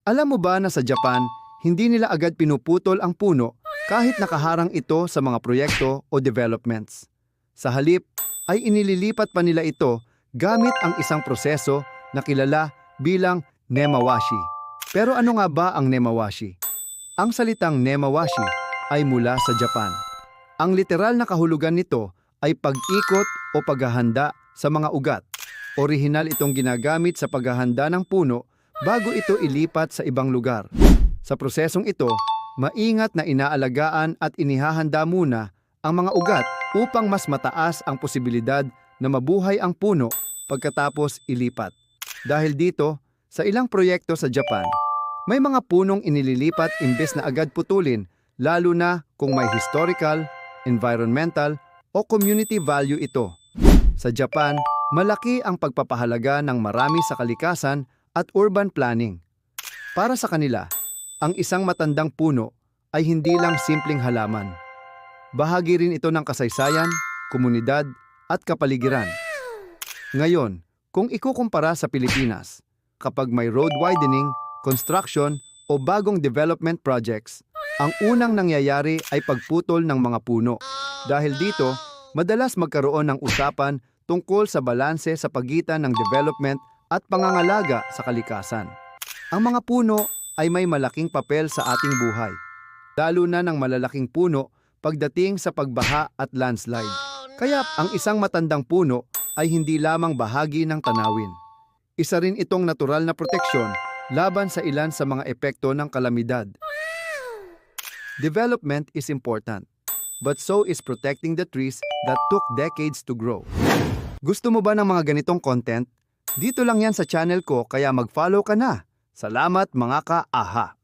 Alam mo ba na sa Japan, hindi nila agad pinuputol ang puno kahit nakaharang ito sa mga proyekto o developments. Sa halip, ay inililipat pa nila ito gamit ang isang proseso na kilala bilang nemawashi. Pero ano nga ba ang nemawashi? Ang salitang nemawashi ay mula sa Japan. Ang literal na kahulugan nito ay pag-ikot o paghahanda sa mga ugat. Orihinal itong ginagamit sa paghahanda ng puno bago ito ilipat sa ibang lugar. Sa prosesong ito, maingat na inaalagaan at inihahanda muna ang mga ugat upang mas mataas ang posibilidad na mabuhay ang puno pagkatapos ilipat. Dahil dito, sa ilang proyekto sa Japan, may mga punong inililipat imbes na agad putulin, lalo na kung may historical, environmental o community value ito. Sa Japan, malaki ang pagpapahalaga ng marami sa kalikasan at urban planning. Para sa kanila, ang isang matandang puno ay hindi lang simpleng halaman. Bahagi rin ito ng kasaysayan, komunidad at kapaligiran. Ngayon, kung ikukumpara sa Pilipinas, kapag may road widening, construction o bagong development projects, ang unang nangyayari ay pagputol ng mga puno. Dahil dito, madalas magkaroon ng usapan tungkol sa balanse sa pagitan ng development at pangangalaga sa kalikasan. Ang mga puno ay may malaking papel sa ating buhay, lalo na ng malalaking puno pagdating sa pagbaha at landslide. Kaya ang isang matandang puno ay hindi lamang bahagi ng tanawin. Isa rin itong natural na proteksyon laban sa ilan sa mga epekto ng kalamidad. Development is important, but so is protecting the trees that took decades to grow. Gusto mo ba ng mga ganitong content? Dito lang yan sa channel ko kaya mag-follow ka na. Salamat mga ka-aha!